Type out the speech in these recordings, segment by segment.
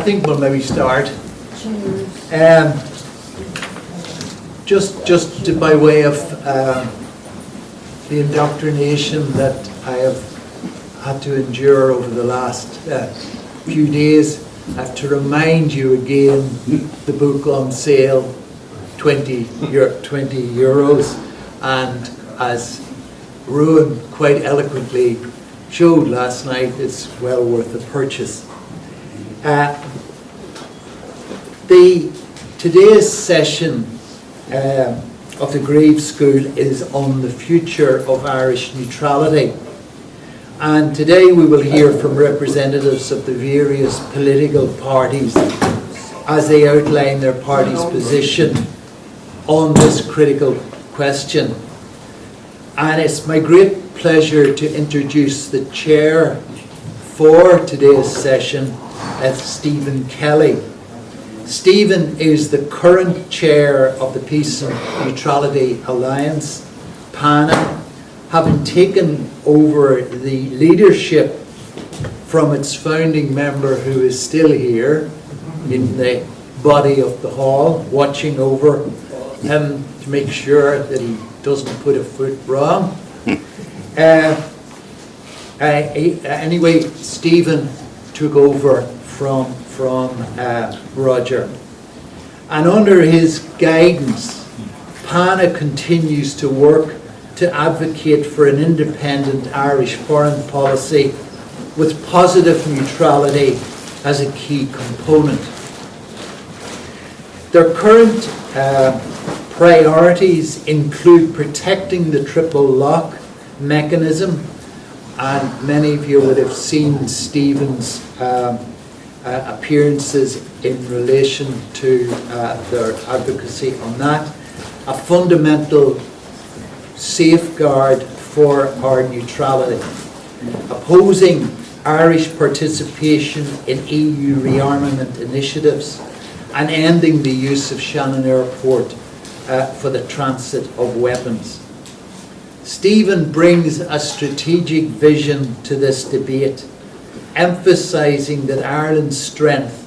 I think we'll maybe start. Just by way of the indoctrination that I have had to endure over the last few days, I have to remind you again, the book on sale, 20 euros, and as Ruan quite eloquently showed last night, it's well worth the purchase. Today's session of the Greaves School is on the future of Irish neutrality. And today we will hear from representatives of the various political parties as they outline their party's position on this critical question. And it's my great pleasure to introduce the chair for today's session, Stephen Kelly. Stephen is the current chair of the Peace and Neutrality Alliance, PANA, having taken over the leadership from its founding member, who is still here in the body of the hall, watching over him to make sure that he doesn't put a foot wrong. Anyway, Stephen took over from Roger. And under his guidance, PANA continues to work to advocate for an independent Irish foreign policy with positive neutrality as a key component. Their current priorities include protecting the triple lock mechanism, and many of you would have seen Stephen's appearances in relation to their advocacy on that, a fundamental safeguard for our neutrality, opposing Irish participation in EU rearmament initiatives, and ending the use of Shannon Airport for the transit of weapons. Stephen brings a strategic vision to this debate, emphasising that Ireland's strength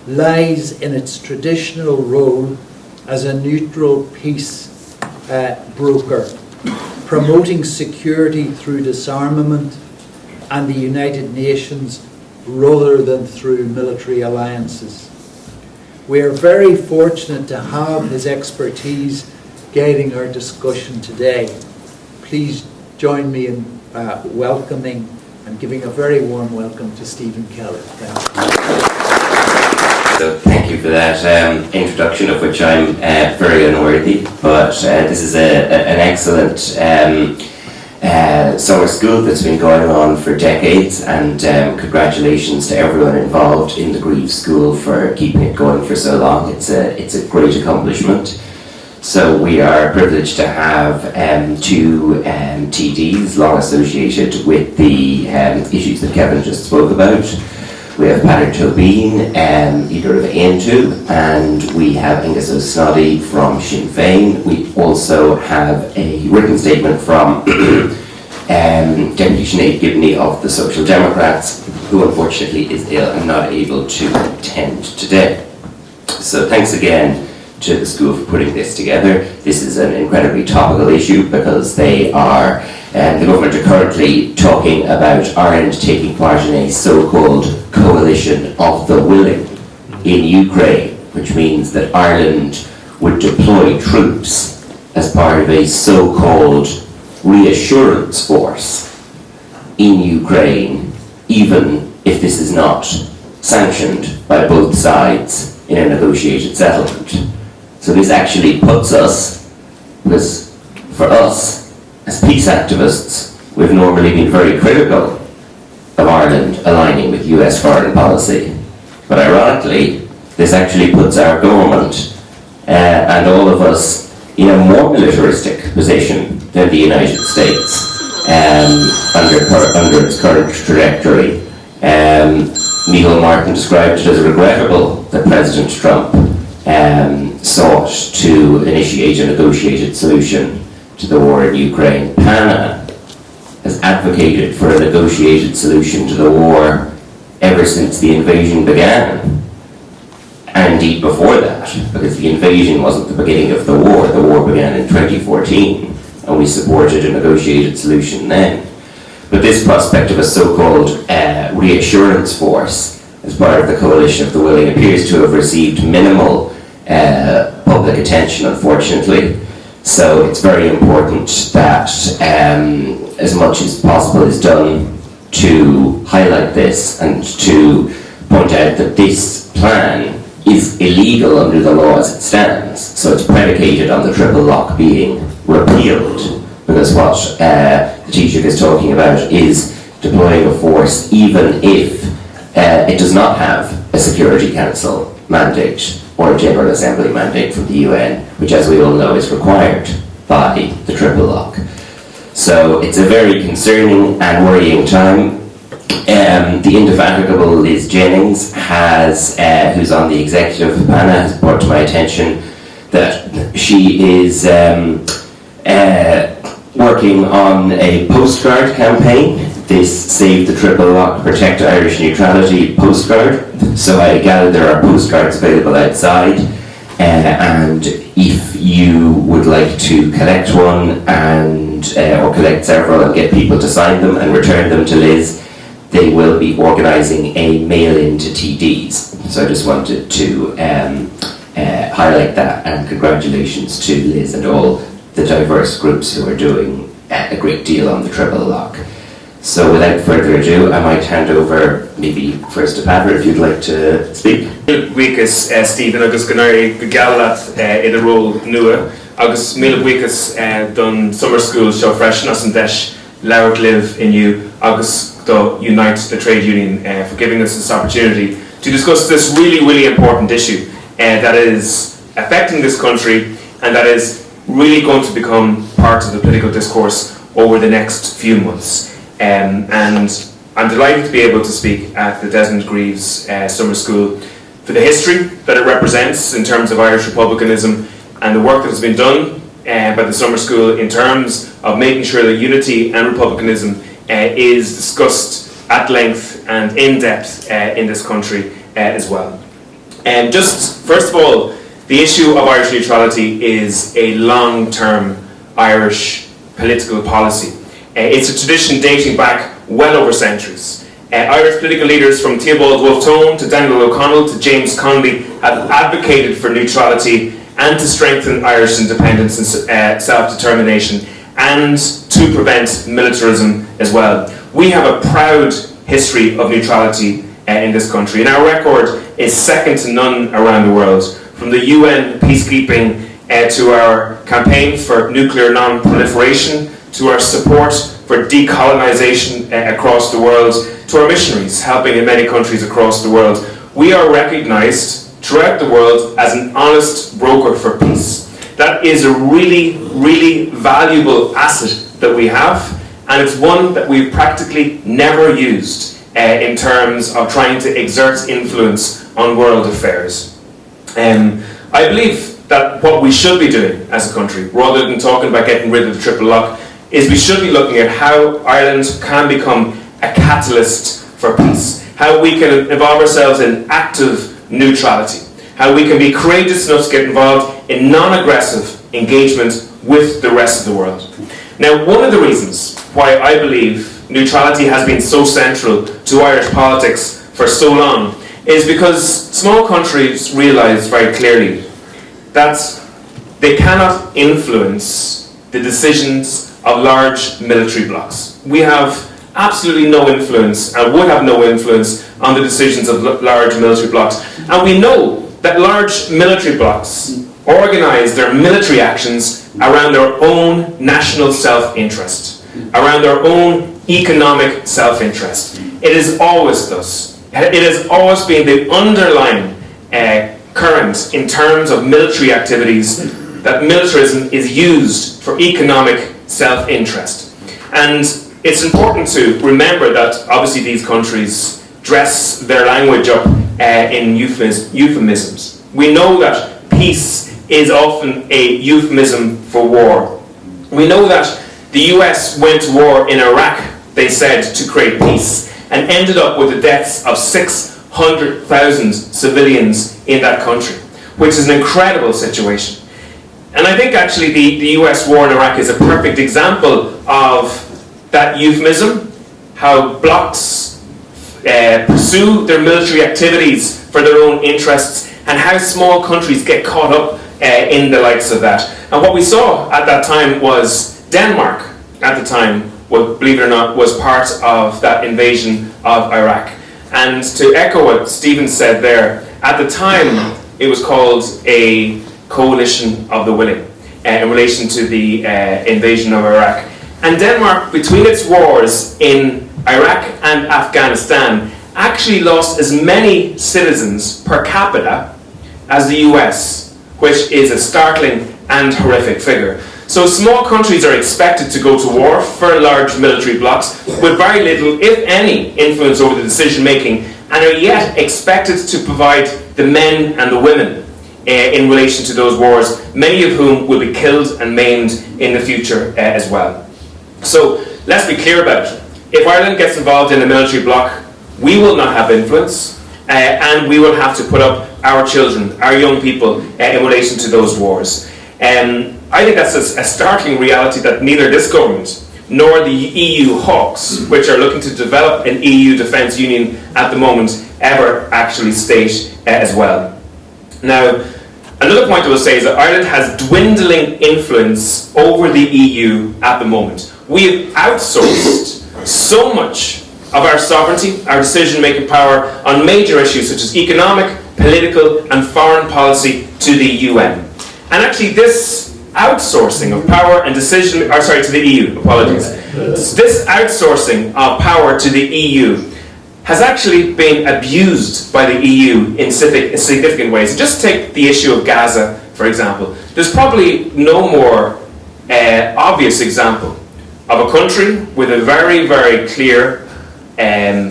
lies in its traditional role as a neutral peace broker, promoting security through disarmament and the United Nations rather than through military alliances. We are very fortunate to have his expertise guiding our discussion today. Please join me in welcoming and giving a very warm welcome to Stephen Kelly. Thank you. So thank you for that introduction, of which I'm very unworthy, but this is an excellent summer school that's been going on for decades, and congratulations to everyone involved in the Greaves School for keeping it going for so long. It's a great accomplishment. So we are privileged to have two TDs long associated with the issues that Kevin just spoke about. We have Peadar Tóibín, leader of Aontú, and we have Angus O'Snoddy from Sinn Fein. We also have a written statement from Deputy Sinéad Gibney of the Social Democrats, who unfortunately is ill and not able to attend today. So thanks again to the school for putting this together. This is an incredibly topical issue because they are, the government are currently talking about Ireland taking part in a so-called coalition of the willing in Ukraine, which means that Ireland would deploy troops as part of a so-called reassurance force in Ukraine, even if this is not sanctioned by both sides in a negotiated settlement. So this actually puts us, because for us, as peace activists, we've normally been very critical of Ireland aligning with US foreign policy. But ironically, this actually puts our government and all of us in a more militaristic position than the United States under its current trajectory. Michael Martin described it as regrettable that President Trump sought to initiate a negotiated solution to the war in Ukraine. PANA has advocated for a negotiated solution to the war ever since the invasion began. and indeed before that, because the invasion wasn't the beginning of the war began in 2014, and we supported a negotiated solution then. But this prospect of a so-called reassurance force as part of the coalition of the willing appears to have received minimal public attention, unfortunately. So it's very important that as much as possible is done to highlight this and to point out that this plan is illegal under the law as it stands. So it's predicated on the triple lock being repealed, because what the Taoiseach is talking about is deploying a force even if it does not have a Security Council mandate or a General Assembly mandate from the UN, which, as we all know, is required by the triple lock. So it's a very concerning and worrying time. The indefatigable Liz Jennings has, who's on the executive of PANA, has brought to my attention that she is working on a postcard campaign, this Save the Triple Lock, Protect Irish Neutrality postcard. So I gather there are postcards available outside, and if you would like to collect one and or collect several and get people to sign them and return them to Liz, they will be organising a mail-in to TDs. So I just wanted to highlight that, and congratulations to Liz and all the diverse groups who are doing a great deal on the triple lock. So without further ado, I might hand over maybe first to Peadar if you'd like to speak. Weekas Stephen agus ganari galat in a role nua agus mil weekas done summer school show freshness and desh Laurent live in you agus to unite the trade union for giving us this opportunity to discuss this really important issue that is affecting this country and that is really going to become part of the political discourse over the next few months. And I'm delighted to be able to speak at the Desmond Greaves Summer School for the history that it represents in terms of Irish republicanism and the work that has been done by the Summer School in terms of making sure that unity and republicanism is discussed at length and in depth in this country as well. Just first of all, the issue of Irish neutrality is a long-term Irish political policy. It's a tradition dating back well over centuries. Irish political leaders from Theobald Wolfe Tone to Daniel O'Connell to James Connolly have advocated for neutrality and to strengthen Irish independence and self-determination and to prevent militarism as well. We have a proud history of neutrality in this country, and our record is second to none around the world. From the UN peacekeeping to our campaign for nuclear non-proliferation, to our support for decolonisation across the world, to our missionaries helping in many countries across the world, we are recognised throughout the world as an honest broker for peace. That is a really valuable asset that we have, and it's one that we've practically never used in terms of trying to exert influence on world affairs. I believe that what we should be doing as a country, rather than talking about getting rid of the triple lock, is we should be looking at how Ireland can become a catalyst for peace, how we can involve ourselves in active neutrality, how we can be courageous enough to get involved in non-aggressive engagement with the rest of the world. Now, one of the reasons why I believe neutrality has been so central to Irish politics for so long is because small countries realise very clearly that they cannot influence the decisions of large military blocs. We have absolutely no influence and would have no influence on the decisions of large military blocs. And we know that large military blocs organise their military actions around their own national self-interest, around their own economic self-interest. It is always thus. It has always been the underlying current in terms of military activities that militarism is used for economic self-interest. And it's important to remember that obviously these countries dress their language up in euphemisms. We know that peace is often a euphemism for war. We know that the US went to war in Iraq, they said, to create peace, and ended up with the deaths of 6 100,000 civilians in that country, which is an incredible situation. And I think actually the US war in Iraq is a perfect example of that euphemism, how blocs pursue their military activities for their own interests, and how small countries get caught up in the likes of that. And what we saw at that time was Denmark, at the time, believe it or not, was part of that invasion of Iraq. And to echo what Stephen said there, at the time it was called a coalition of the willing in relation to the invasion of Iraq. And Denmark, between its wars in Iraq and Afghanistan, actually lost as many citizens per capita as the US, which is a startling and horrific figure. So small countries are expected to go to war for large military blocs with very little, if any, influence over the decision making, and are yet expected to provide the men and the women in relation to those wars, many of whom will be killed and maimed in the future as well. So let's be clear about it. If Ireland gets involved in a military bloc, we will not have influence, and we will have to put up our children, our young people, in relation to those wars. I think that's a startling reality that neither this government nor the EU hawks, which are looking to develop an EU defence union at the moment, ever actually state as well. Now, another point I will say is that Ireland has dwindling influence over the EU at the moment. We have outsourced so much of our sovereignty, our decision-making power on major issues such as economic, political and foreign policy to the UN. And actually this outsourcing of power and decision, to the EU, apologies. This outsourcing of power to the EU has actually been abused by the EU in significant ways. Just take the issue of Gaza, for example. There's probably no more obvious example of a country with a very, very clear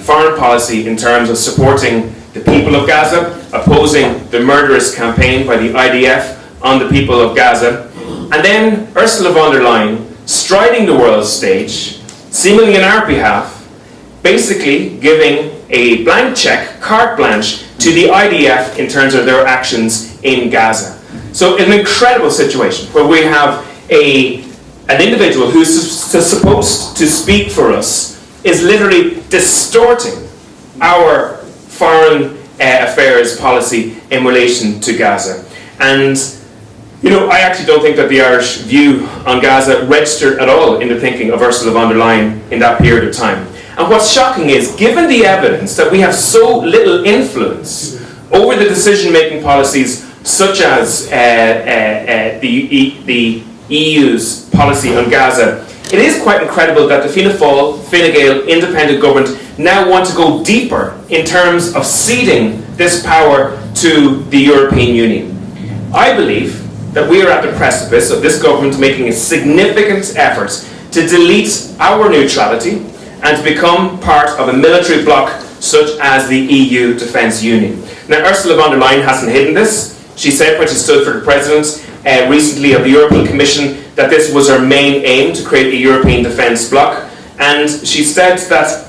foreign policy in terms of supporting the people of Gaza, opposing the murderous campaign by the IDF on the people of Gaza, and then Ursula von der Leyen striding the world stage, seemingly on our behalf, basically giving a blank check, carte blanche, to the IDF in terms of their actions in Gaza. So an incredible situation where we have an individual who's supposed to speak for us is literally distorting our foreign affairs policy in relation to Gaza. And I actually don't think that the Irish view on Gaza registered at all in the thinking of Ursula von der Leyen in that period of time. And what's shocking is, given the evidence that we have so little influence over the decision-making policies such as the EU's policy on Gaza, it is quite incredible that the Fianna Fáil, Fine Gael independent government now want to go deeper in terms of ceding this power to the European Union. I believe that we are at the precipice of this government making a significant effort to delete our neutrality and to become part of a military bloc such as the EU Defence Union. Now, Ursula von der Leyen hasn't hidden this. She said when she stood for the President recently of the European Commission that this was her main aim, to create a European defence bloc, and she said that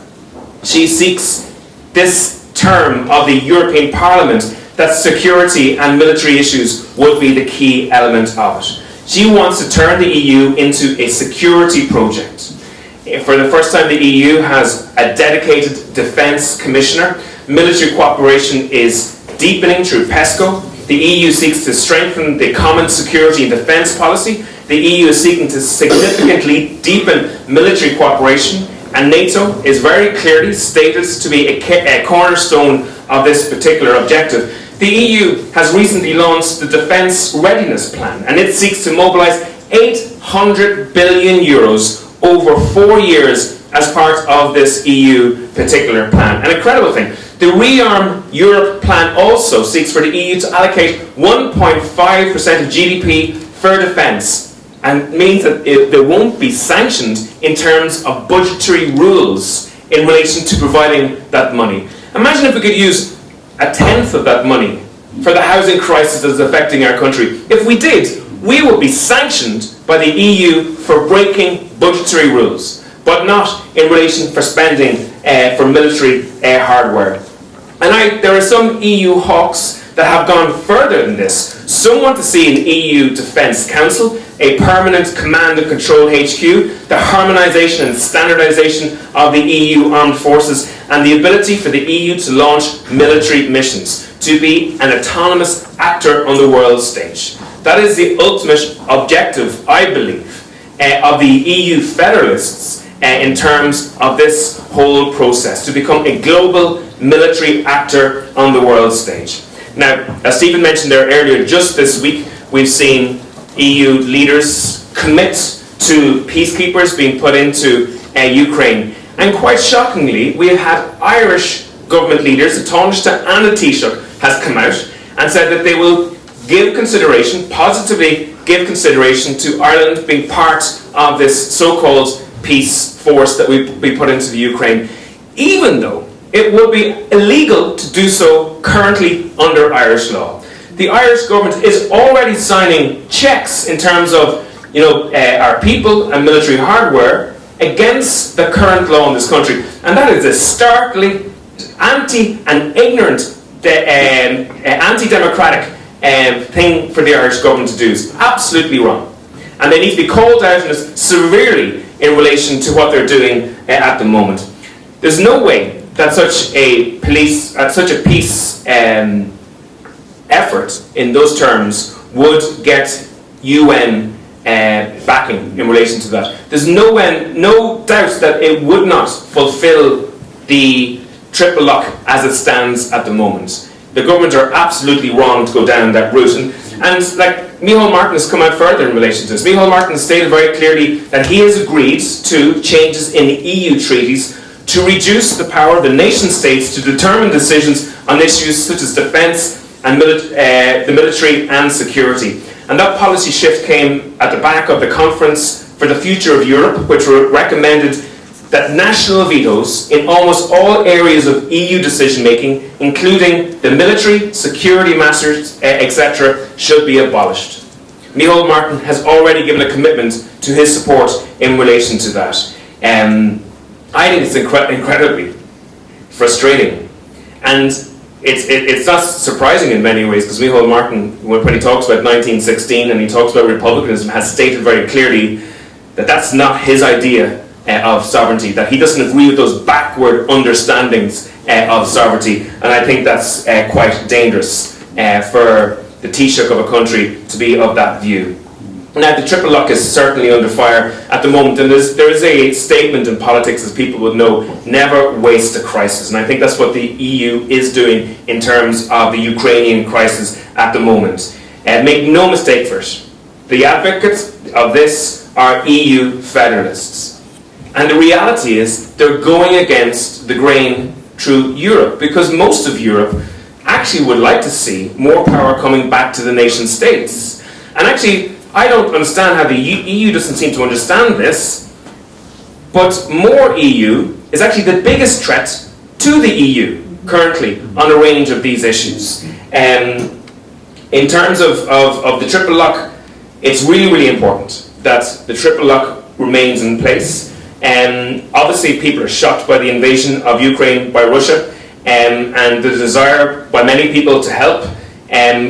she seeks this term of the European Parliament that security and military issues would be the key element of it. She wants to turn the EU into a security project. For the first time, the EU has a dedicated defence commissioner. Military cooperation is deepening through PESCO. The EU seeks to strengthen the common security and defence policy. The EU is seeking to significantly deepen military cooperation, and NATO is very clearly stated to be a cornerstone of this particular objective. The EU has recently launched the Defence Readiness Plan, and it seeks to mobilise 800 billion euros over 4 years as part of this EU particular plan. An incredible thing. The Rearm Europe plan also seeks for the EU to allocate 1.5% of GDP for defence, and means that there won't be sanctioned in terms of budgetary rules in relation to providing that money. Imagine if we could use a tenth of that money for the housing crisis that is affecting our country. If we did, we would be sanctioned by the EU for breaking budgetary rules, but not in relation for spending for military hardware. And there are some EU hawks that have gone further than this. Some want to see an EU Defence Council, a permanent command and control HQ, the harmonisation and standardisation of the EU armed forces, and the ability for the EU to launch military missions, to be an autonomous actor on the world stage. That is the ultimate objective, I believe, of the EU federalists in terms of this whole process, to become a global military actor on the world stage. Now, as Stephen mentioned there earlier, just this week we've seen EU leaders commit to peacekeepers being put into Ukraine. And quite shockingly, we have had Irish government leaders, the Taoiseach and the Taoiseach, has come out and said that they will give consideration, positively give consideration to Ireland being part of this so-called peace force that we put into the Ukraine, even though it would be illegal to do so currently under Irish law. The Irish government is already signing checks in terms of, our people and military hardware against the current law in this country, and that is a starkly anti and ignorant, anti-democratic thing for the Irish government to do. It's absolutely wrong, and they need to be called out severely in relation to what they're doing at the moment. There's no way that such a peace effort in those terms would get UN backing in relation to that. There's no doubt that it would not fulfill the triple lock as it stands at the moment. The government are absolutely wrong to go down that route. And like Micheál Martin has come out further in relation to this. Micheál Martin stated very clearly that he has agreed to changes in the EU treaties to reduce the power of the nation states to determine decisions on issues such as defence and the military and security. And that policy shift came at the back of the Conference for the Future of Europe, which recommended that national vetoes in almost all areas of EU decision-making, including the military, security matters, etc., should be abolished. Micheál Martin has already given a commitment to his support in relation to that. I think it's incredibly frustrating, and it's not surprising in many ways, because Micheál Martin, when he talks about 1916 and he talks about republicanism, has stated very clearly that that's not his idea of sovereignty, that he doesn't agree with those backward understandings of sovereignty, and I think that's quite dangerous for the Taoiseach of a country to be of that view. Now, the triple lock is certainly under fire at the moment, and there is a statement in politics, as people would know, never waste a crisis, and I think that's what the EU is doing in terms of the Ukrainian crisis at the moment. Make no mistake for it, the advocates of this are EU federalists. And the reality is they're going against the grain through Europe, because most of Europe actually would like to see more power coming back to the nation states. And actually, I don't understand how the EU doesn't seem to understand this, but more EU is actually the biggest threat to the EU currently on a range of these issues. In terms of the triple lock, it's really, really important that the triple lock remains in place. Obviously, people are shocked by the invasion of Ukraine by Russia, and the desire by many people to help.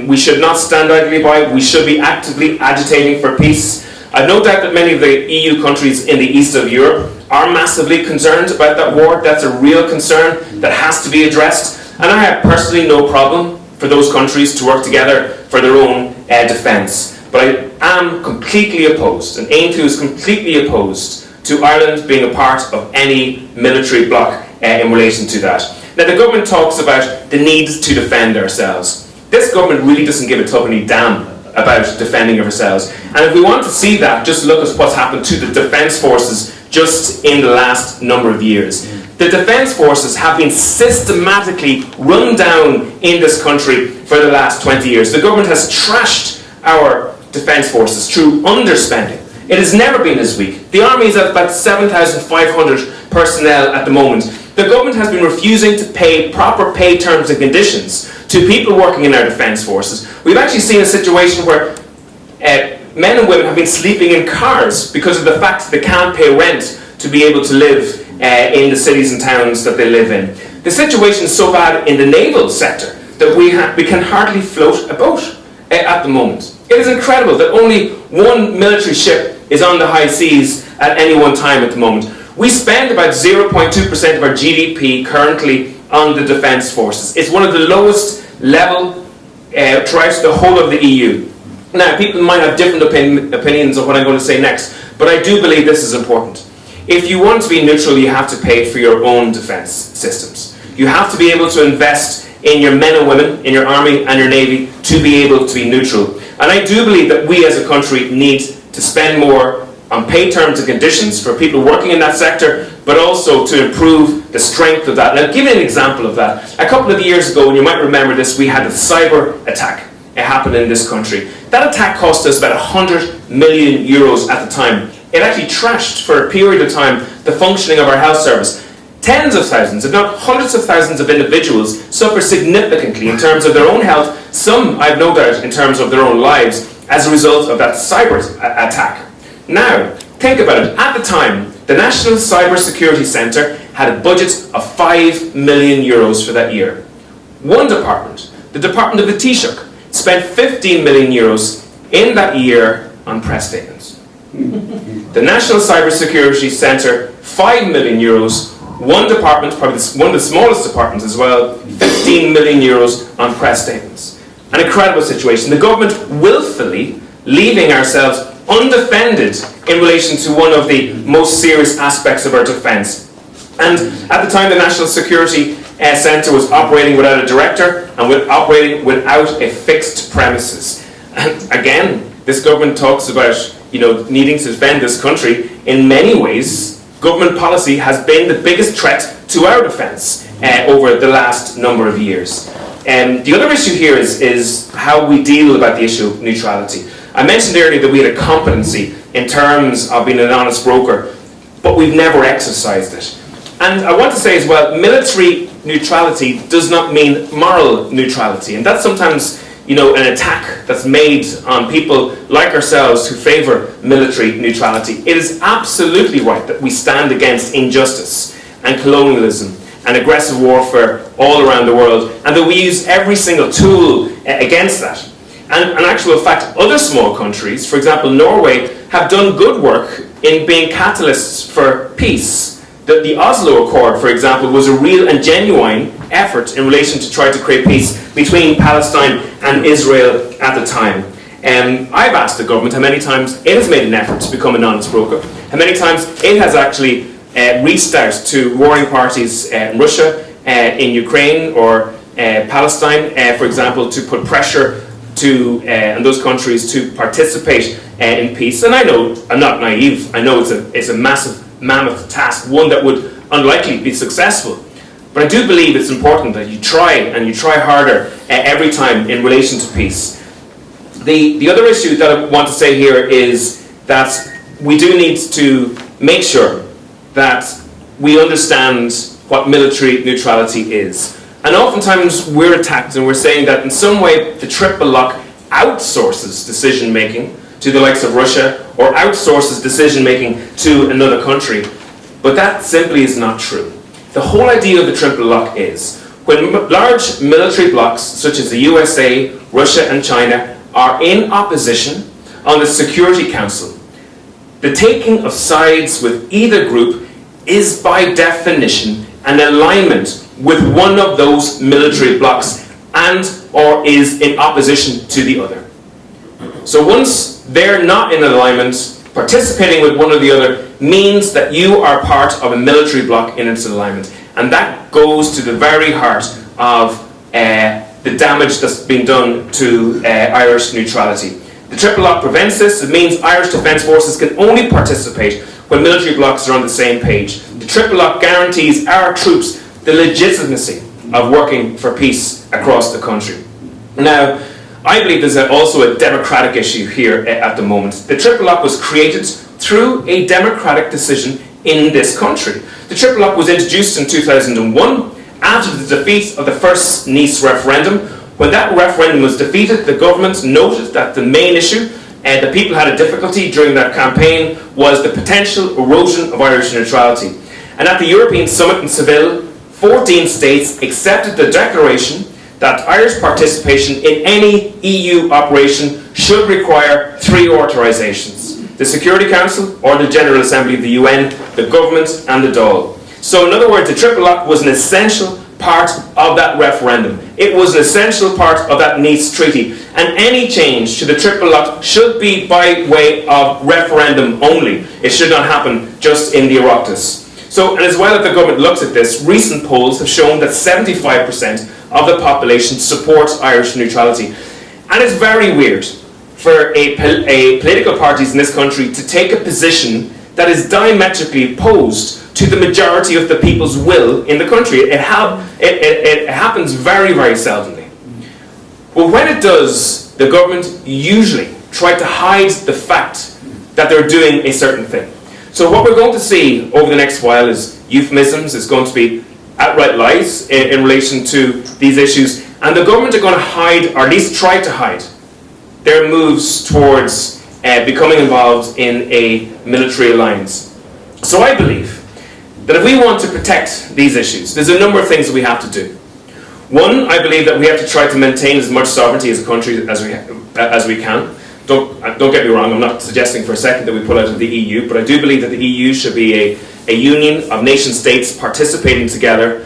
We should not stand idly by. We should be actively agitating for peace. I've no doubt that many of the EU countries in the east of Europe are massively concerned about that war. That's a real concern that has to be addressed. And I have personally no problem for those countries to work together for their own defence. But I am completely opposed, and Aontú is completely opposed to Ireland being a part of any military bloc in relation to that. Now, the government talks about the need to defend ourselves. This government really doesn't give a tuppenny damn about defending ourselves. And if we want to see that, just look at what's happened to the defence forces just in the last number of years. The defence forces have been systematically run down in this country for the last 20 years. The government has trashed our defence forces through underspending. It has never been this weak. The army is at about 7,500 personnel at the moment. The government has been refusing to pay proper pay terms and conditions to people working in our defence forces. We've actually seen a situation where men and women have been sleeping in cars because of the fact that they can't pay rent to be able to live in the cities and towns that they live in. The situation is so bad in the naval sector that we can hardly float a boat at the moment. It is incredible that only one military ship is on the high seas at any one time at the moment. We spend about 0.2% of our GDP currently on the defence forces. It's one of the lowest level throughout the whole of the EU. Now, people might have different opinions of what I'm going to say next, but I do believe this is important. If you want to be neutral, you have to pay for your own defence systems. You have to be able to invest in your men and women, in your army and your navy, to be able to be neutral. And I do believe that we as a country need to spend more on pay terms and conditions for people working in that sector, but also to improve the strength of that. And I'll give you an example of that. A couple of years ago, and you might remember this, we had a cyber attack. It happened in this country. That attack cost us about 100 million euros at the time. It actually trashed for a period of time the functioning of our health service. Tens of thousands, if not hundreds of thousands of individuals suffer significantly in terms of their own health, some, I've no doubt, in terms of their own lives, as a result of that cyber attack. Now, think about it. At the time, the National Cyber Security Centre had a budget of 5 million euros for that year. One department, the Department of the Taoiseach, spent 15 million euros in that year on press statements. The National Cyber Security Centre, 5 million euros. One department, probably one of the smallest departments as well, 15 million euros on press statements. An incredible situation. The government willfully leaving ourselves undefended in relation to one of the most serious aspects of our defence. And at the time, the National Security Centre was operating without a director and operating without a fixed premises. And again, this government talks about needing to defend this country. In many ways, government policy has been the biggest threat to our defence over the last number of years. The other issue here is how we deal about the issue of neutrality. I mentioned earlier that we had a competency in terms of being an honest broker, but we've never exercised it. And I want to say as well, military neutrality does not mean moral neutrality, and that's sometimes an attack that's made on people like ourselves who favour military neutrality. It is absolutely right that we stand against injustice and colonialism and aggressive warfare all around the world, and that we use every single tool against that. And in actual fact, other small countries, for example Norway, have done good work in being catalysts for peace. The Oslo Accord, for example, was a real and genuine effort in relation to try to create peace between Palestine and Israel at the time. I've asked the government how many times it has made an effort to become an honest broker, how many times it has actually reached out to warring parties in Russia, in Ukraine or Palestine, for example, to put pressure to on those countries to participate in peace. And I know, I'm not naive, I know it's a massive, mammoth task, one that would unlikely be successful. But I do believe it's important that you try, and you try harder every time in relation to peace. The other issue that I want to say here is that we do need to make sure that we understand what military neutrality is. And oftentimes we're attacked and we're saying that in some way the triple lock outsources decision making to the likes of Russia or outsources decision making to another country. But that simply is not true. The whole idea of the triple lock is when large military blocs such as the USA, Russia and China are in opposition on the Security Council, the taking of sides with either group is by definition an alignment with one of those military blocs and or is in opposition to the other. So once they're not in alignment, participating with one or the other means that you are part of a military bloc in its alignment. And that goes to the very heart of the damage that's been done to Irish neutrality. The triple lock prevents this. It means Irish Defence Forces can only participate when military blocs are on the same page. The triple lock guarantees our troops the legitimacy of working for peace across the country. Now, I believe there's also a democratic issue here at the moment. The triple lock was created through a democratic decision in this country. The triple lock was introduced in 2001 after the defeat of the first Nice referendum. When that referendum was defeated, the government noted that the main issue that people had a difficulty during that campaign was the potential erosion of Irish neutrality. And at the European Summit in Seville 14 states accepted the declaration that Irish participation in any EU operation should require 3 authorisations: the Security Council or the General Assembly of the UN, the government and the Dáil. So in other words, the Triple Lock was an essential part of that referendum. It was an essential part of that Nice Treaty, and any change to the Triple Lock should be by way of referendum only. It should not happen just in the Oireachtas. So, and as well as the government looks at this, recent polls have shown that 75% of the population supports Irish neutrality. And it's very weird for a political parties in this country to take a position that is diametrically opposed to the majority of the people's will in the country. It happens very, very seldomly. But when it does, the government usually try to hide the fact that they're doing a certain thing. So what we're going to see over the next while is euphemisms. It's going to be outright lies in relation to these issues, and the government are going to hide, or at least try to hide, their moves towards becoming involved in a military alliance. So I believe that if we want to protect these issues, there's a number of things that we have to do. One, I believe that we have to try to maintain as much sovereignty as a country as we can. Don't get me wrong, I'm not suggesting for a second that we pull out of the EU, but I do believe that the EU should be a union of nation states participating together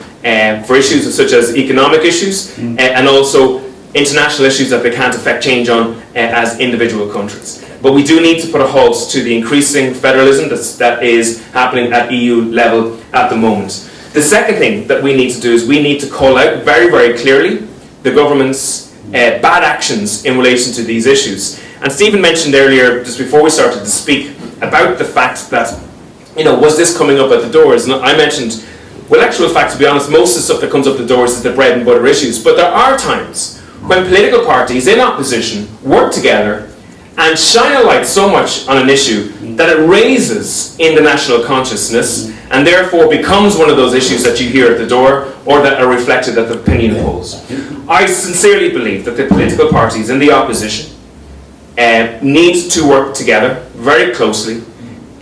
for issues such as economic issues and also international issues that they can't affect change on as individual countries. But we do need to put a halt to the increasing federalism that is happening at EU level at the moment. The second thing that we need to do is we need to call out very, very clearly the government's bad actions in relation to these issues. And Stephen mentioned earlier, just before we started to speak, about the fact that, was this coming up at the doors? And I mentioned, well, actual fact, to be honest, most of the stuff that comes up the doors is the bread and butter issues. But there are times when political parties in opposition work together and shine a light so much on an issue that it raises in the national consciousness and therefore becomes one of those issues that you hear at the door or that are reflected at the opinion polls. I sincerely believe that the political parties in the opposition need to work together very closely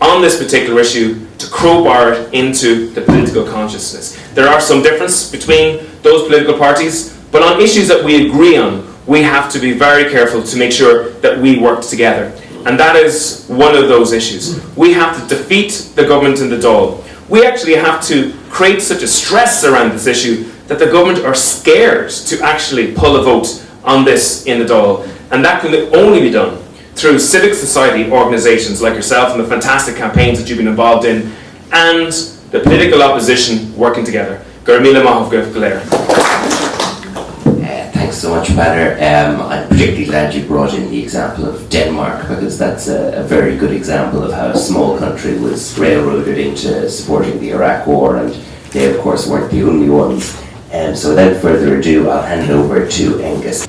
on this particular issue to crowbar it into the political consciousness. There are some differences between those political parties, but on issues that we agree on, we have to be very careful to make sure that we work together. And that is one of those issues. We have to defeat the government and the Dáil. We actually have to create such a stress around this issue that the government are scared to actually pull a vote on this in the Dáil. And that can only be done through civic society organisations like yourself and the fantastic campaigns that you've been involved in, and the political opposition working together. Thanks so much, Peadar. I'm particularly glad you brought in the example of Denmark, because that's a very good example of how a small country was railroaded into supporting the Iraq War, and they of course weren't the only ones. So without further ado, I'll hand it over to Angus.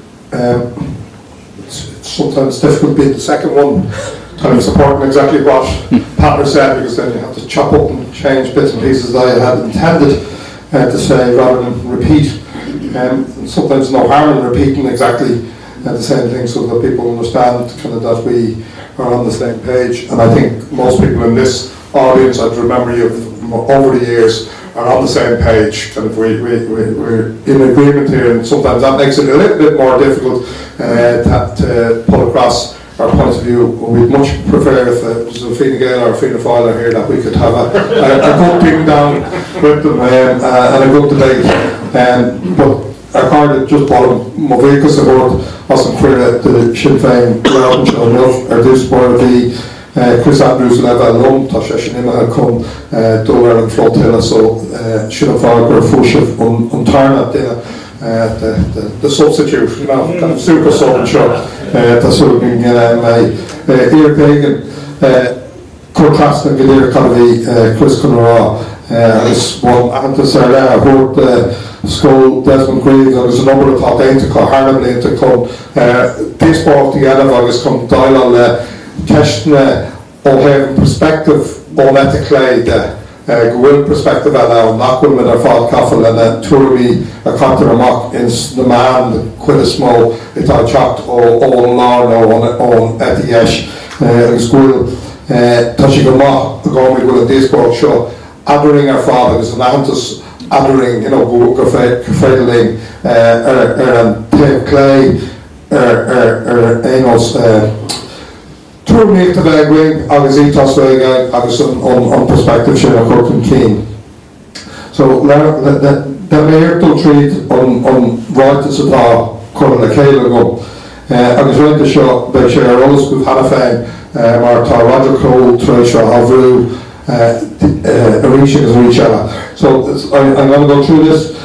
It's sometimes difficult being the second one, kind of supporting exactly what Peadar said, because then you have to chop up and change bits and pieces that I had intended to say rather than repeat. Sometimes no harm in repeating exactly the same thing so that people understand kind of that we are on the same page. And I think most people in this audience, I'd remember you over the years, are on the same page. Kind of we're in agreement here, and sometimes that makes it a little bit more difficult to pull across our point of view. We'd much prefer if it was a Fine Gael or a Fianna Fáil here that we could have a good team down with them and a good debate. But I card just bottom Movikas about us and queer the Sinn Fein or this part of the Chris Andrews level alone, Tasha Shinima come dollar and float hill, so Sinn Fein or Fushif Untarna the substitute, kind of super sub shot. That's sort of been my ear pagan contrast and Gadir Canavi Chris Conora. This one Antasara heard school Desmond Greaves, and there's a number of top eight to call Harnamly to come this ball together. I was come dial Keshna O'Haven perspective on ethically the Gwil perspective and now Knockwood with our fault Caffel and then Turmi a contra mock in the man quite a small it I chopped all Lorno on Etiesh Gwil Tashigama the Gormy will in this ball show adoring our father is an Antus Adering, go freiling, an Dave Clay, Enos, Tourneek to Begwing, agus Etos Wega, agus on perspective Shana Curtin Keen. So, the mayor to treat on right to Sata, Curtin the Kale agus right to show by Share Rose with Hannafang, Marta Roger Cole, Trisha Havru, Arisha is Arisha. So I'm going to go through this.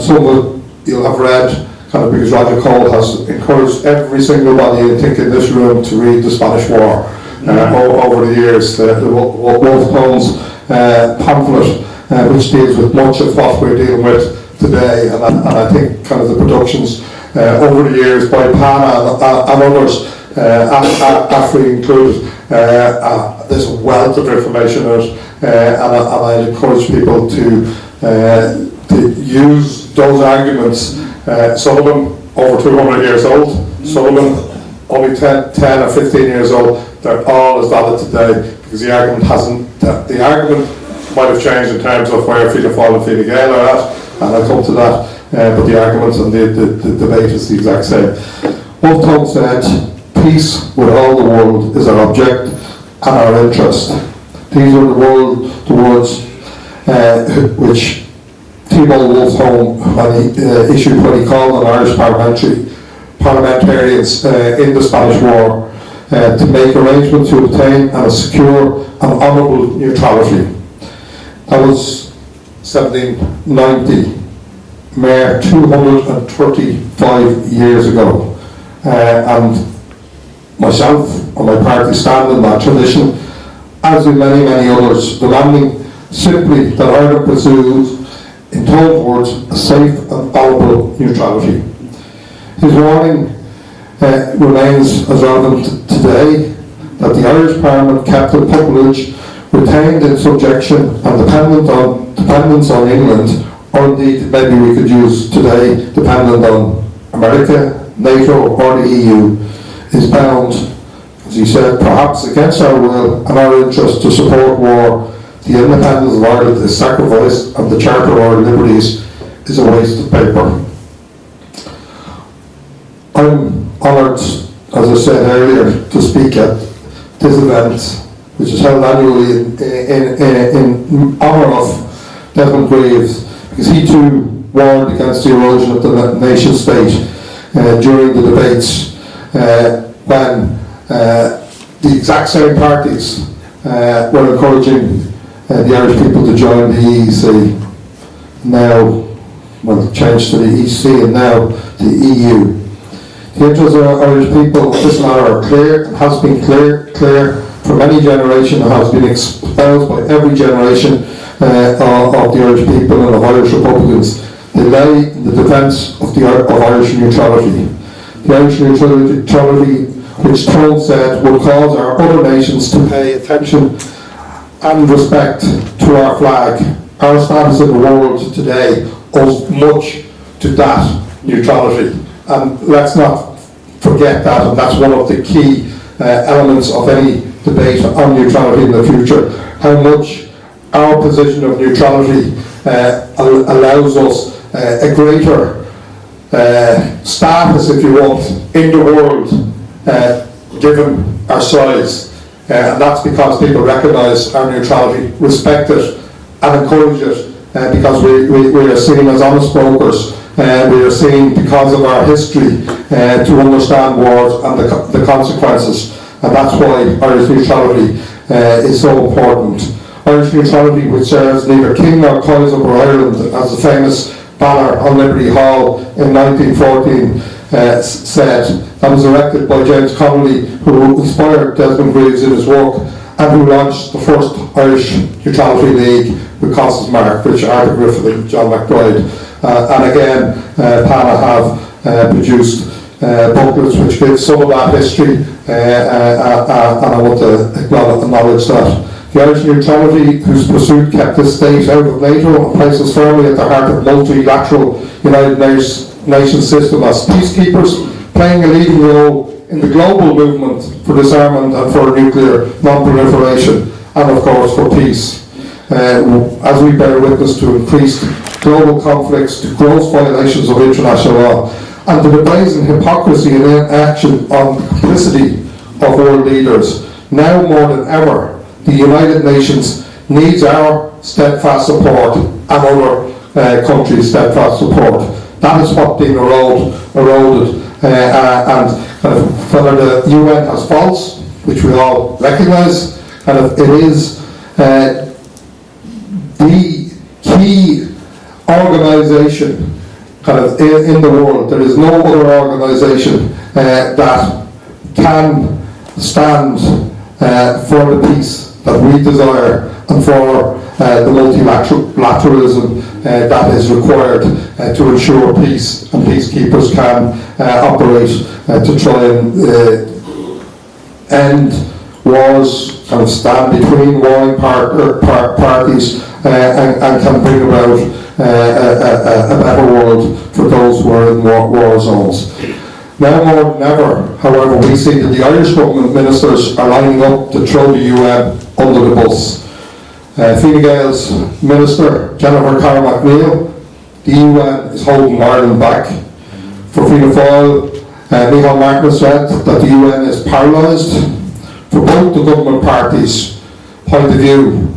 Some of you'll have read, kind of because Roger Cole has encouraged every single body I think in this room to read the Spanish War over the years. The Wolf Tones pamphlet, which deals with much of what we're dealing with today, and I think kind of the productions over the years by PANA and others, AFRI included. There's a wealth of information in it, and I encourage people to use those arguments. Some of them over 200 years old, some of them only 10 or 15 years old. They're all as valid today because the argument might have changed in terms of where Fianna Fáil and Fine Gael are at, and I'll come to that, but the arguments and the debate is the exact same. Wolfe Tone said, peace with all the world is our object and our interest. These are the words which Thibault Wolfe Tone issued when he called on Irish parliamentarians in the Spanish War to make arrangements to obtain a secure and honourable neutrality. That was 1790, mere 235 years ago, and myself and my party stand in that tradition, as do many, many others, demanding simply that Ireland pursues in towards a safe and valuable neutrality. His warning remains as relevant today, that the Irish Parliament kept in puppetage, retained in subjection and dependence on England, or indeed maybe we could use today, dependent on America, NATO or the EU, is bound, as he said, perhaps against our will and our interest to support war. The independence of Ireland is sacrificed and the Charter of our liberties is a waste of paper. I'm honoured, as I said earlier, to speak at this event, which is held annually in honour of Desmond Greaves, because he too warned against the erosion of the nation state during the debates when the exact same parties were encouraging the Irish people to join the EEC, now, well, changed to the EC and now the EU. The interests of Irish people in this matter are clear, has been clear for many generations, and has been espoused by every generation of the Irish people and of Irish Republicans. They lay in the defence of Irish neutrality. The Irish neutrality, which Tone said would cause our other nations to pay attention and respect to our flag. Our status in the world today owes much to that neutrality. And let's not forget that, and that's one of the key elements of any debate on neutrality in the future, how much our position of neutrality allows us a greater status, if you want, in the world, given our size. And that's because people recognise our neutrality, respect it and encourage it, because we are seen as honest brokers. We are seen, because of our history, to understand wars and the consequences, and that's why Irish neutrality is so important. Irish neutrality, which serves neither king nor Kaiser for Ireland, as the famous banner on Liberty Hall in 1914 said, that was erected by James Connolly, who inspired Desmond Greaves in his work, and who launched the first Irish Neutrality League with Costas Mark, which Arthur Griffith and John McBride. And again, PANA have produced booklets which give some of that history, and I want to acknowledge that. The Irish neutrality, whose pursuit kept the state out of NATO and places firmly at the heart of multilateral United Nations system as peacekeepers, playing a leading role in the global movement for disarmament and for nuclear non-proliferation, and of course for peace. as we bear witness to increased global conflicts, to gross violations of international law, and to the brazen hypocrisy and inaction on the complicity of world leaders. Now more than ever, the United Nations needs our steadfast support and other countries' steadfast support. That is what's being eroded. And whether the UN has faults, which we all recognise, it is the key organisation in the world. There is no other organisation that can stand for the peace that we desire and for the multilateralism that is required to ensure peace, and peacekeepers can operate to try and end wars, stand between warring parties and can bring about a better world for those who are in war zones. Now more than ever, however, we see that the Irish government ministers are lining up to throw the UN under the bus. Fine Gael's minister, Jennifer Carr-McNeill, the UN is holding Ireland back. For Fianna Fáil, Micheál Martin said that the UN is paralysed. For both the government parties' point of view,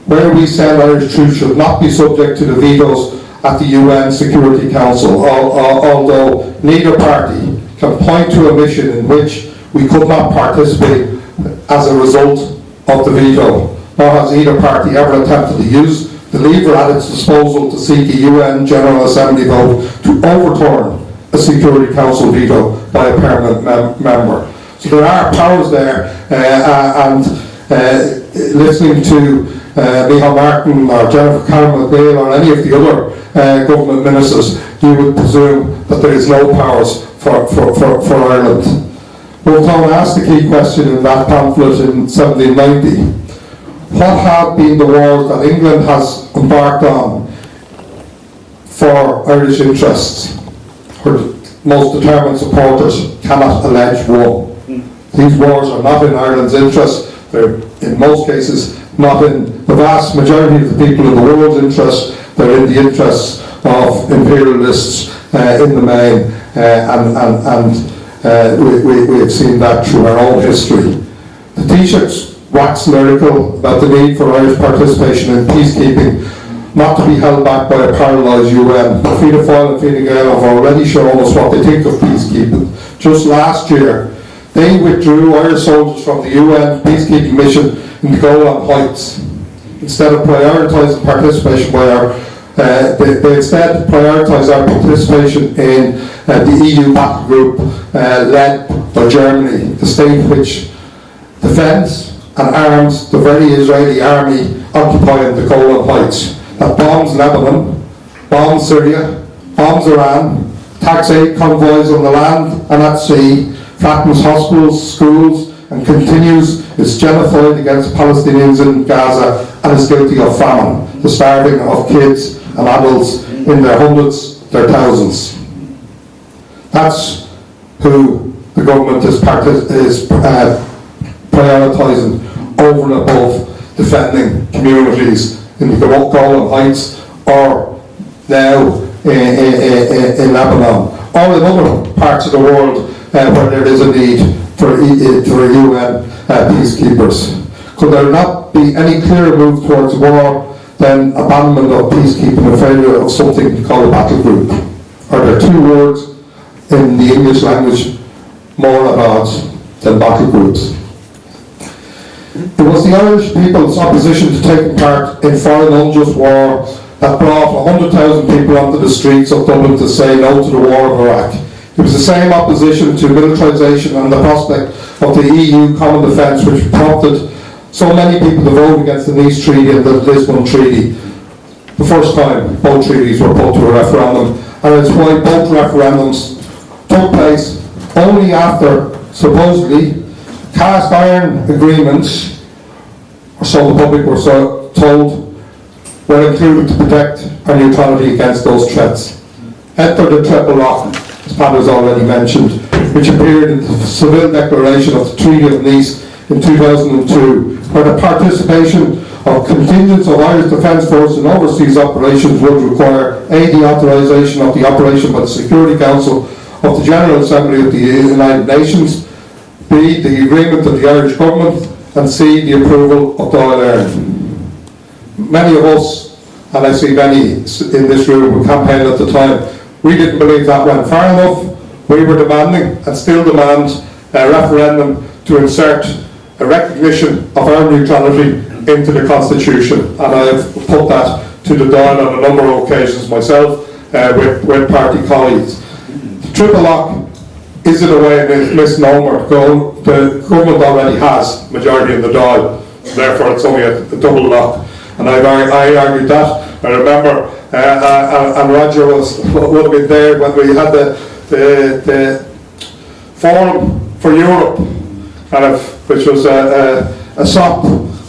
where we send Irish troops should not be subject to the vetoes at the UN Security Council, although neither party can point to a mission in which we could not participate as a result of the veto, nor has either party ever attempted to use the lever at its disposal to seek a UN General Assembly vote to overturn a Security Council veto by a permanent member. So there are powers there, and listening to Micheál Martin or Jennifer Carr-McNeill or any of the other government ministers, you would presume that there is no powers for Ireland. Multone asked the key question in that pamphlet in 1790. What have been the wars that England has embarked on for Irish interests? Her most determined supporters cannot allege one. These wars are not in Ireland's interest. They're in most cases not in the vast majority of the people in the world's interest. They're in the interests of imperialists in the main, and we have seen that through our own history. The Taoiseachs wax lyrical about the need for Irish participation in peacekeeping, not to be held back by a paralysed UN. Fianna Fáil and Fine Gael have already shown us what they think of peacekeeping. Just last year, they withdrew Irish soldiers from the UN peacekeeping mission in the Golan Heights. Instead of prioritising participation by they instead prioritised our participation in the EU battle group led by Germany, the state which defends and arms the very Israeli army occupying the Golan Heights, that bombs Lebanon, bombs Syria, bombs Iran, attacks aid convoys on the land and at sea, flattens hospitals, schools, and continues its genocide against Palestinians in Gaza, and is guilty of famine, the starving of kids and adults in their hundreds, their thousands. That's who the government is prioritising over and above defending communities in the Golan Heights, or now in Lebanon, or in other parts of the world where there is a need for UN peacekeepers. Could there not be any clearer move towards war than abandonment of peacekeeping and failure of something called a battle group? Are there two words in the English language more at odds than battle groups? It was the Irish people's opposition to taking part in foreign unjust war that brought 100,000 people onto the streets of Dublin to say no to the war of Iraq. It was the same opposition to militarization and the prospect of the EU common defence which prompted so many people to vote against the Nice Treaty and the Lisbon Treaty. The first time both treaties were put to a referendum, and it's why both referendums took place only after, supposedly, cast iron agreements, or so the public were told, were included to protect our neutrality against those threats. Enter the triple lock, as Pat has already mentioned, which appeared in the Seville Declaration of the Treaty of Nice in 2002, where the participation of contingents of Irish Defence Force in overseas operations would require A, the authorisation of the operation by the Security Council of the General Assembly of the United Nations, B, the agreement of the Irish Government, and C, the approval of Dáil Éireann. Many of us, and I see many in this room who campaigned at the time, we didn't believe that went far enough. We were demanding, and still demand, a referendum to insert a recognition of our neutrality into the Constitution, and I've put that to the Dáil on a number of occasions myself with party colleagues. The triple lock is in a way a misnomer. The government already has majority in the Dáil, therefore it's only a double lock, and I argued that. I remember, and Roger would have been there when we had the Forum for Europe, which was a SOP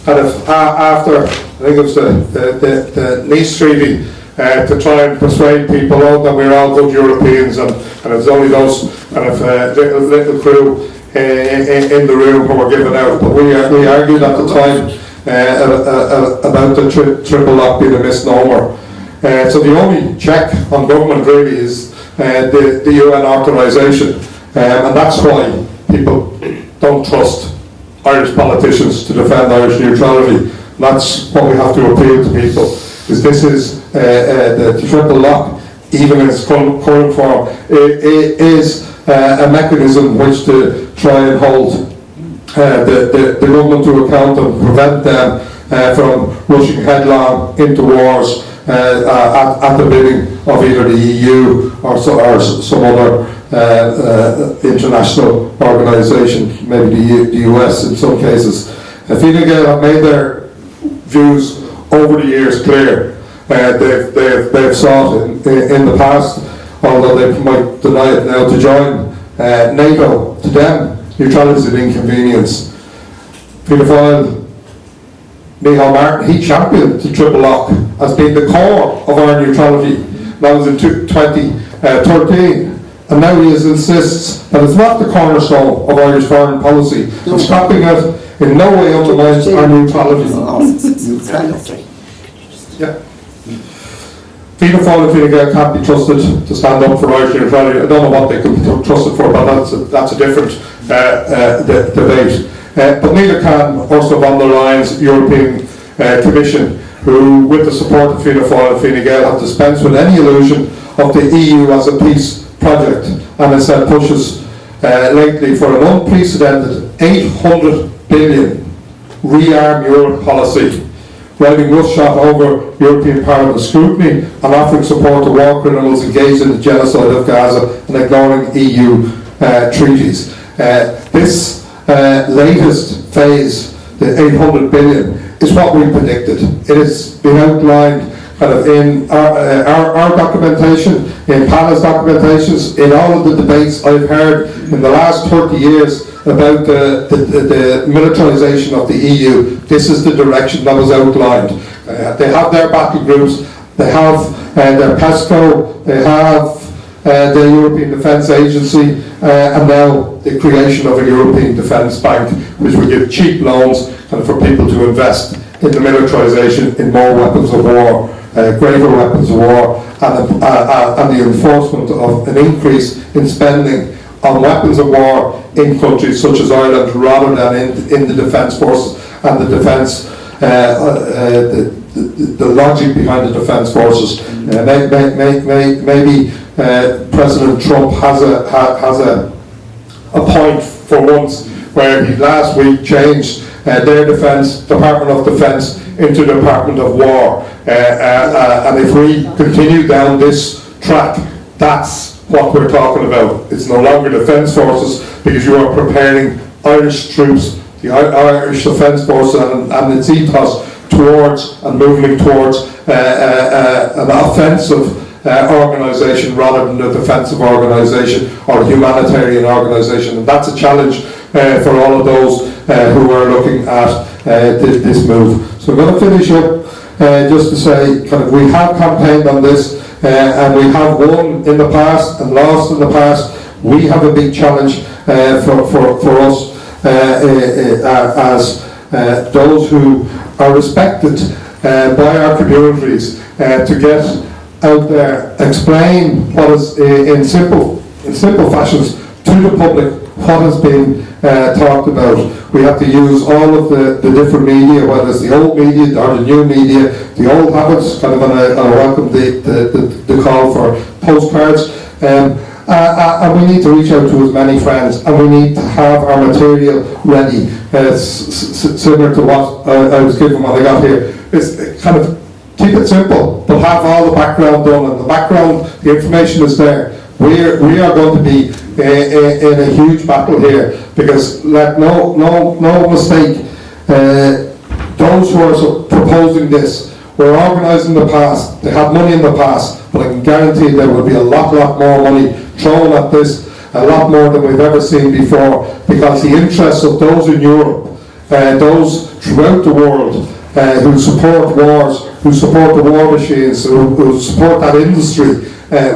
after, I think it was the Nice Treaty, to try and persuade people that we're all good Europeans, and it was only those little crew in the room who were given out. But we argued at the time about the triple lock being a misnomer. So the only check on government really is the UN authorisation, and that's why people don't trust Irish politicians to defend Irish neutrality. That's what we have to appeal to people, is this is the triple lock, even in its current form, is a mechanism which to try and hold the government to account and prevent them from rushing headlong into wars at the bidding of either the EU or some other international organisation, maybe the US in some cases. Fine Gael have made their views over the years clear. They've sought in the past, although they might deny it now, to join NATO. To them, neutrality is an inconvenience. Fianna Fáil, Micheál Martin, he championed the triple lock as being the core of our neutrality. That was in 2013, and now he insists that it's not the cornerstone of Irish foreign policy. And scrapping it in no way undermines our neutrality. Yeah. Fianna Fáil and Fine Gael can't be trusted to stand up for Irish neutrality. I don't know what they could be trusted for, but that's a different debate. But neither can Ursula von der Leyen's European Commission, who, with the support of Fianna Fáil and Fine Gael, have dispensed with any illusion of the EU as a peace project, and instead pushes lately for an unprecedented 800 billion rearm Europe policy, riding roughshod over European Parliament scrutiny and offering support to war criminals engaged in the genocide of Gaza and ignoring EU treaties. This latest phase, the 800 billion, is what we predicted. It has been outlined kind of in our documentation, in PANA's documentations, in all of the debates I've heard in the last 30 years about the militarisation of the EU. This is the direction that was outlined. They have their battle groups, they have their PESCO, they have the European Defence Agency, and now the creation of a European Defence Bank, which will give cheap loans and for people to invest in the militarisation, in more weapons of war, greater weapons of war, and the enforcement of an increase in spending on weapons of war in countries such as Ireland, rather than in the defence forces and the defence, the logic behind the defence forces. Maybe President Trump has a point for once, where he last week changed their Department of Defence into Department of War, and if we continue down this track, that's what we're talking about. It's no longer defence forces, because you are preparing Irish troops, the Irish Defence Force and its ethos towards and moving towards an offensive organisation rather than a defensive organisation or a humanitarian organisation, and that's a challenge for all of those who are looking at this move. So I'm going to finish up just to say, kind of, we have campaigned on this, and we have won in the past and lost in the past. We have a big challenge for us as those who are respected by our communities to get out there, explain what is in simple fashions to the public what has been talked about. We have to use all of the different media, whether it's the old media or the new media. The old habits, kind of, and I welcome the call for postcards. And we need to reach out to as many friends, and we need to have our material ready. Similar to what I was given when I got here. It's kind of keep it simple, but have all the background done, and the background, the information is there. We are going to be in a huge battle here, because let no mistake, those who are proposing this were organised in the past, they had money in the past, but I can guarantee there will be a lot more money thrown at this, a lot more than we've ever seen before, because the interests of those in Europe, those throughout the world who support wars, who support the war machines, who support that industry,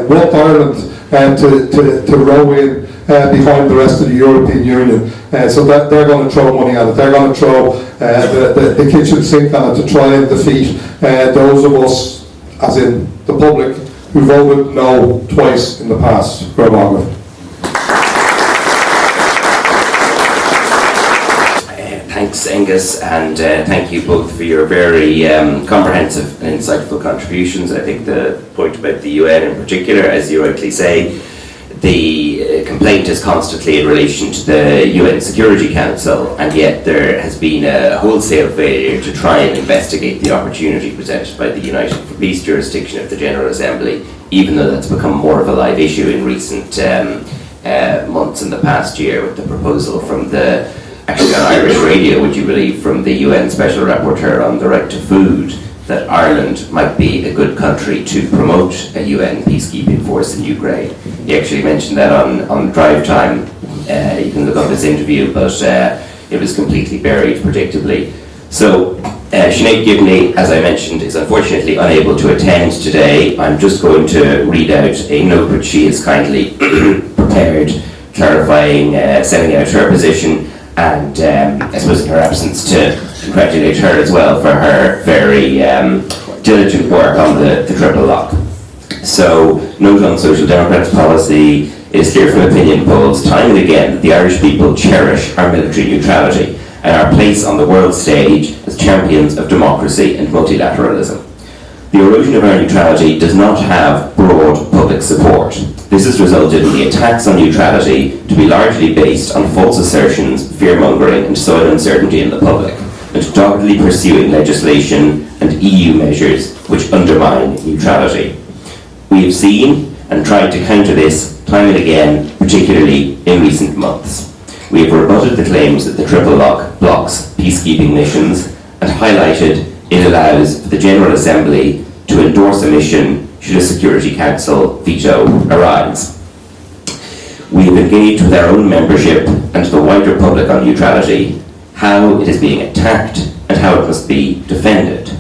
want Ireland to row in behind the rest of the European Union. So that they're going to throw money at it. They're going to throw the kitchen sink on it to try and defeat those of us, as in the public, who voted no twice in the past. Thanks, Angus, and thank you both for your very comprehensive and insightful contributions. I think the point about the UN in particular, as you rightly say, the complaint is constantly in relation to the UN Security Council, and yet there has been a wholesale failure to try and investigate the opportunity presented by the United for Peace jurisdiction of the General Assembly, even though that's become more of a live issue in recent months in the past year, with the proposal from the, actually on Irish radio, would you believe, from the UN Special Rapporteur on the right to food, that Ireland might be a good country to promote a UN peacekeeping force in Ukraine. He actually mentioned that on drive time. You can look up his interview, but it was completely buried, predictably. So Sinead Gibney, as I mentioned, is unfortunately unable to attend today. I'm just going to read out a note which she has kindly prepared, clarifying, setting out her position, and I suppose in her absence to congratulate her as well for her very diligent work on the triple lock. So, note on Social Democrats policy: it is clear from opinion polls time and again that the Irish people cherish our military neutrality and our place on the world stage as champions of democracy and multilateralism. The erosion of our neutrality does not have broad public support. This has resulted in the attacks on neutrality to be largely based on false assertions, fear-mongering and soil uncertainty in the public, and doggedly pursuing legislation and EU measures which undermine neutrality. We have seen and tried to counter this time and again, particularly in recent months. We have rebutted the claims that the triple lock blocks peacekeeping missions and highlighted it allows the General Assembly to endorse a mission should a Security Council veto arise. We have engaged with our own membership and the wider public on neutrality, how it is being attacked and how it must be defended.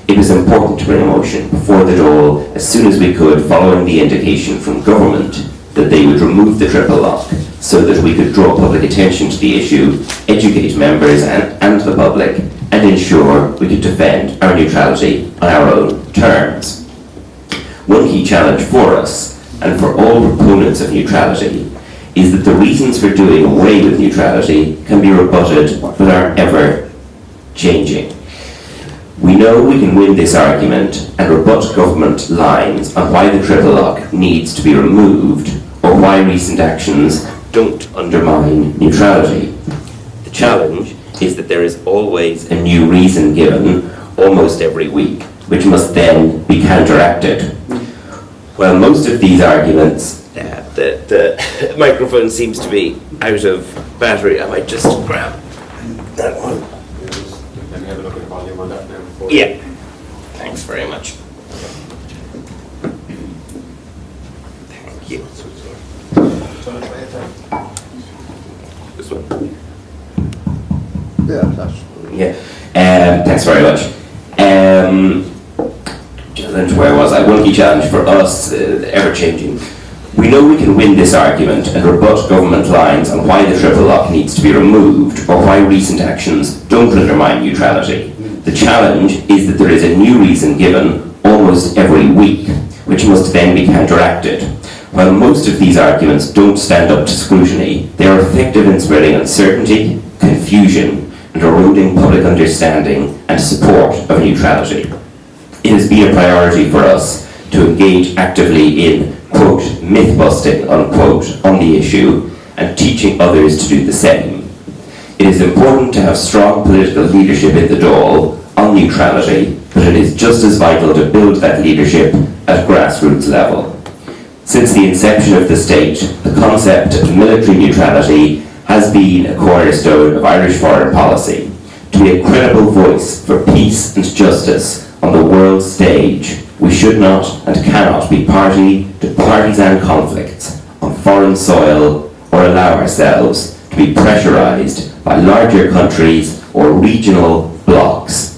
It was important to bring a motion before the Dáil as soon as we could, following the indication from government that they would remove the triple lock, so that we could draw public attention to the issue, educate members and the public, and ensure we could defend our neutrality on our own terms. One key challenge for us, and for all proponents of neutrality, is that the reasons for doing away with neutrality can be rebutted but are ever changing. We know we can win this argument and rebut government lines on why the triple lock needs to be removed or why recent actions don't undermine neutrality. The challenge is that there is always a new reason given almost every week, which must then be counteracted. Well, most of these arguments, the microphone seems to be out of battery. I might just grab that one. Let me have a look at the volume on that now. Yeah, thanks very much. Thank you. This one? Yeah, that's... Yeah, thanks very much. Where was I? One key challenge for us, ever-changing. We know we can win this argument and rebut government lines on why the triple lock needs to be removed or why recent actions don't undermine neutrality. The challenge is that there is a new reason given almost every week, which must then be counteracted. While most of these arguments don't stand up to scrutiny, they are effective in spreading uncertainty, confusion, and eroding public understanding and support of neutrality. It has been a priority for us to engage actively in, quote, myth-busting, unquote, on the issue and teaching others to do the same. It is important to have strong political leadership in the Dáil on neutrality, but it is just as vital to build that leadership at grassroots level. Since the inception of the state, the concept of military neutrality has been a cornerstone of Irish foreign policy. To be a credible voice for peace and justice on the world stage, we should not and cannot be party to partisan conflicts on foreign soil or allow ourselves to be pressurised by larger countries or regional blocs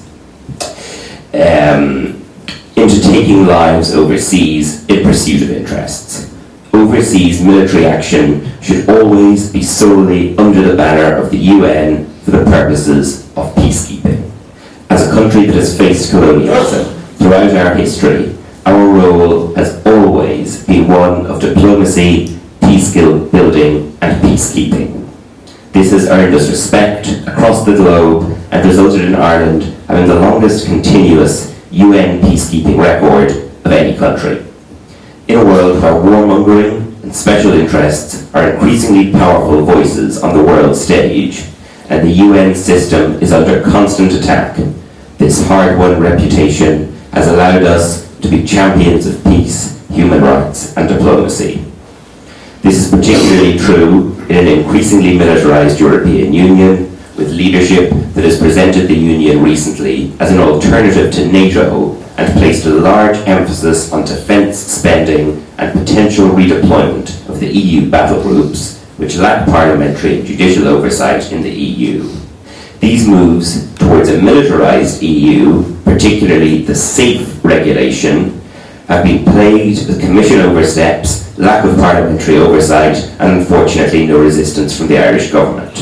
into taking lives overseas in pursuit of interests. Overseas military action should always be solely under the banner of the UN for the purposes of peacekeeping. As a country that has faced colonialism throughout our history, our role has always been one of diplomacy, peace building, and peacekeeping. This has earned us respect across the globe and resulted in Ireland having the longest continuous UN peacekeeping record of any country. In a world where warmongering and special interests are increasingly powerful voices on the world stage, and the UN system is under constant attack, this hard-won reputation has allowed us to be champions of peace, human rights, and diplomacy. This is particularly true in an increasingly militarized European Union, with leadership that has presented the Union recently as an alternative to NATO and placed a large emphasis on defence spending and potential redeployment of the EU battle groups, which lack parliamentary and judicial oversight in the EU. These moves towards a militarised EU, particularly the SAFE regulation, have been plagued with Commission oversteps, lack of parliamentary oversight, and unfortunately no resistance from the Irish government.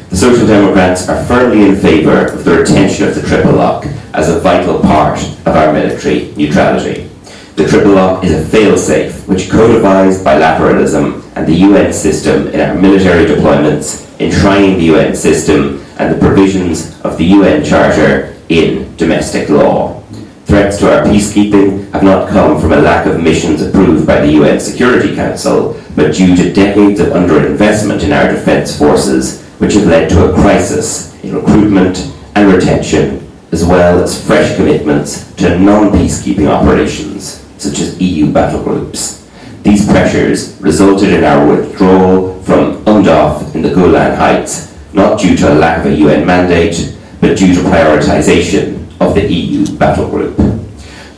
The Social Democrats are firmly in favour of the retention of the triple lock as a vital part of our military neutrality. The triple lock is a fail-safe which codifies bilateralism and the UN system in our military deployments, enshrining the UN system and the provisions of the UN Charter in domestic law. Threats to our peacekeeping have not come from a lack of missions approved by the UN Security Council, but due to decades of underinvestment in our defence forces, which have led to a crisis in recruitment and retention, as well as fresh commitments to non-peacekeeping operations, such as EU battle groups. These pressures resulted in our withdrawal from UNDOF in the Golan Heights, not due to a lack of a UN mandate, but due to prioritisation of the EU battle group.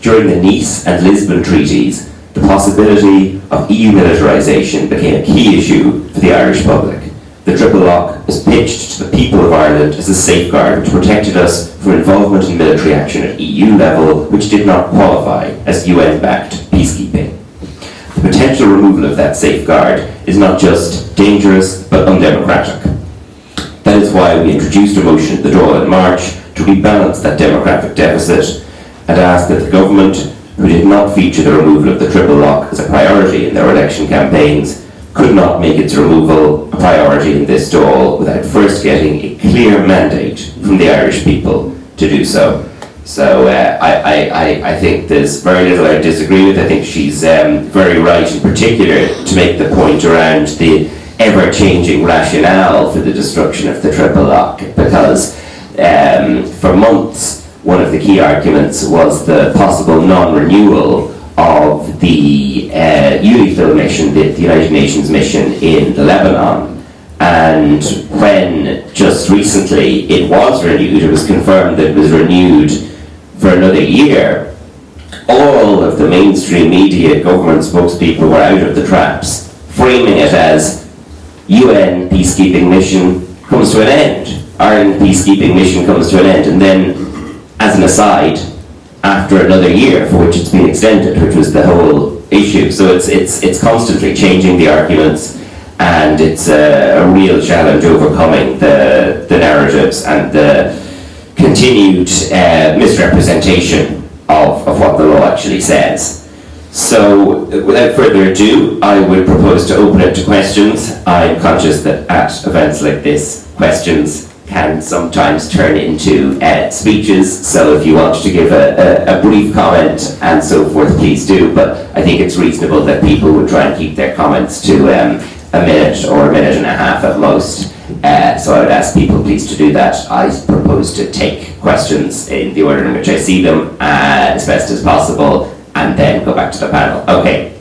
During the Nice and Lisbon treaties, the possibility of EU militarisation became a key issue for the Irish public. The triple lock was pitched to the people of Ireland as a safeguard which protected us from involvement in military action at EU level, which did not qualify as UN-backed peacekeeping. The potential removal of that safeguard is not just dangerous, but undemocratic. That is why we introduced a motion at the Dáil in March to rebalance that demographic deficit and ask that the government, who did not feature the removal of the triple lock as a priority in their election campaigns, could not make its removal a priority in this Dáil without first getting a clear mandate from the Irish people to do so. So I think there's very little I disagree with. I think she's very right in particular to make the point around the ever-changing rationale for the destruction of the triple lock, because for months one of the key arguments was the possible non-renewal of the UNIFIL mission, the United Nations mission in Lebanon. And when just recently it was renewed, it was confirmed that it was renewed for another year, all of the mainstream media, government spokespeople were out of the traps, framing it as UN peacekeeping mission comes to an end, Ireland peacekeeping mission comes to an end, and then, as an aside, after another year for which it's been extended, which was the whole issue. So it's constantly changing the arguments, and it's a real challenge overcoming the narratives and the continued misrepresentation of what the law actually says. So, without further ado, I would propose to open it to questions. I'm conscious that at events like this, questions can sometimes turn into speeches, so if you want to give a brief comment and so forth, please do, but I think it's reasonable that people would try and keep their comments to a minute or a minute and a half at most. So I would ask people please to do that. I propose to take questions in the order in which I see them as best as possible, and then go back to the panel. Okay,